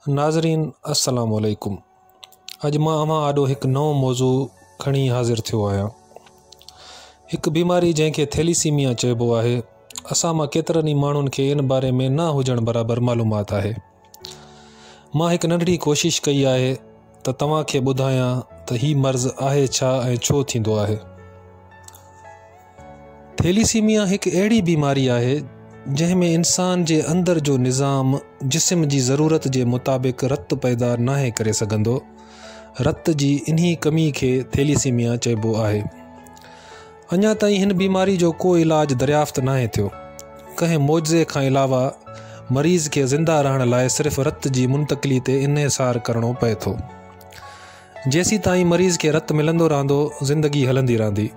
नाज़रीन अस्सलाम वालेकुम। अज मां अवां आॾो हिकु नओं मौज़ू खणी हाज़िर थियो आहियां। हिकु बीमारी जंहिंखे थैलीसीमिया चइबो आहे। असां मां केतिरनि ई माण्हुनि खे इन बारे में न हुजण बराबरि मालूमात आहे। मां हिकु नंढड़ी कोशिश कई आहे त तव्हांखे ॿुधायां त हीउ मर्ज़ आहे छा ऐं छो थींदो आहे। थैलीसीमिया हिकु अहिड़ी बीमारी आहे जंहिंमें इंसान जे अंदर जो निज़ाम जिस्म जी ज़रूरत जे मुताबिक़ रत पैदा नाहे करे सघंदो। रत जी इन्ही कमी खे थैलीसीमिया चइबो आहे। अञा ताईं हिन बीमारी जो को इलाज दरियाफ़्त नाहे थियो। कंहिं मौजे खां अलावा मरीज़ खे ज़िंदा रहण लाइ सिर्फ़ु रत जी मुंतक़िली ते इन्हिसार करणो पए थो। जेसीं ताईं मरीज़ खे रत मिलंदो रहंदो ज़िंदगी हलंदी रहंदी।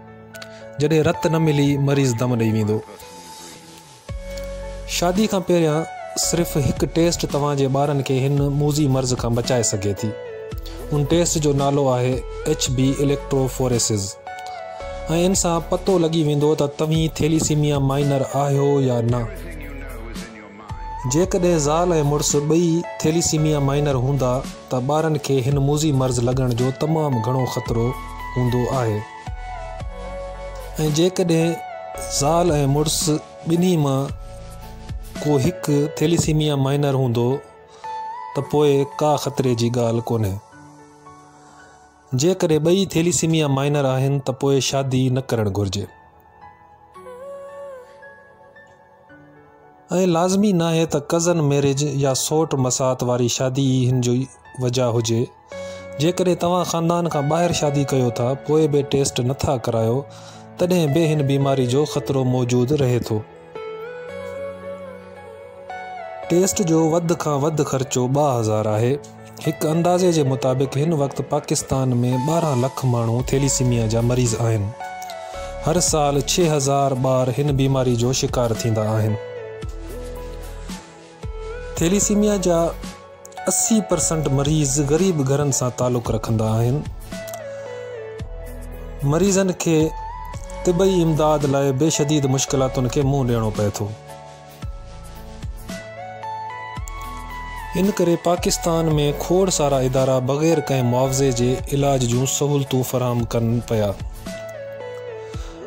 जॾहिं रत न मिली मरीज़ दम ॾेई वेंदो। शादी खां पहिरियां सिर्फ़ु हिकु टेस्ट तव्हांजे ॿारनि खे हिन मूज़ी मर्ज़ खां बचाए सघे थी। उन टेस्ट जो नालो आहे HB इलेक्ट्रोफोरेसिस ऐं इन सां पतो लॻी वेंदो त तव्हीं थैलीसीमिया माइनर आहियो या न। जेकॾहिं ज़ाल ऐं मुड़ुस ॿई थैलीसीमिया माइनर हूंदा त ॿारनि खे हिन मूज़ी मर्ज़ लॻण जो तमामु घणो ख़तरो हूंदो आहे। ऐं जेकॾहिं ज़ाल ऐं मुड़ुस ॿिन्ही मां को हिकु थैलीसीमिया माइनर हूंदो त पोइ का ख़तरे जी ॻाल्हि कोन्हे। जेकॾहिं ॿई थैलीसीमिया माइनर आहिनि त पोइ शादी न करणु घुरिजे। ऐं लाज़मी नाहे त कज़न मैरिज या सौट मसात वारी शादी ई हिन जो वजह हुजे। जेकॾहिं तव्हां ख़ानदान खां ॿाहिरि शादी कयो था पोइ बि टेस्ट नथा करायो तॾहिं बि हिन बीमारी जो ख़तरो मौजूदु रहे थो। टेस्ट जो वधि खां वधि ख़र्चो 2000 आहे। हिकु अंदाज़े जे मुताबिक़ हिन वक़्तु पाकिस्तान में 12 लख माण्हू थैलीसीमिया जा मरीज़ आहिनि। हर साल 6000 ॿार हिन बीमारी जो शिकार थींदा आहिनि। थैलीसीमिया जा 80% मरीज़ ग़रीब घरनि सां तालुक़ रखंदा आहिनि। मरीज़नि खे तिबई इमदाद लाइ बेशदीद मुश्किलातुनि खे मुंहुं ॾियणो पए थो। इन करे पाकिस्तान में खोड़ सारा इदारा बग़ैर कंहिं मुआवज़े जे इलाज जूं सहूलतूं फ़राहम कनि पिया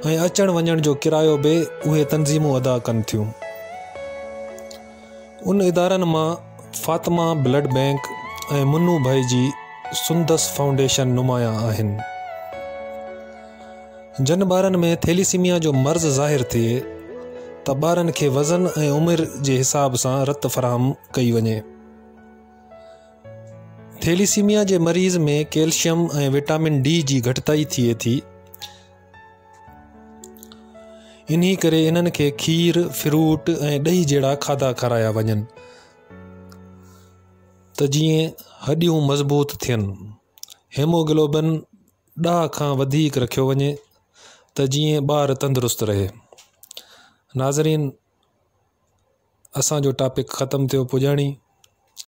ऐं अचण वञण जो किरायो बि उहे तंज़ीमूं अदा कनि थियूं। उन इदारनि मां फ़ातिमा ब्लड बैंक ऐं मुन्नू भाई जी सुंदस फाउंडेशन नुमाया आहिनि। जन ॿारनि में थैलीसीमिया जो मर्ज़ ज़ाहिर थिए त ॿारनि खे वज़न ऐं उमिरि जे हिसाब सां रत फ़राहम कई वञे। थैलीसीमिया जे मरीज़ में कैल्शियम ऐं विटामिन D जी घटिताई थिए थी। इन्ही करे इन्हनि खे खीर, फ्रूट ऐं ॾही जहिड़ा खाधा खाराया वञनि त जीअं हॾियूं मज़बूत थियनि। हेमोग्लोबिन 10 खां वधीक रखियो वञे त जीअं ॿार तंदुरुस्त रहे। नाज़रीन असांजो टॉपिक ख़तमु थियो पुॼाणी।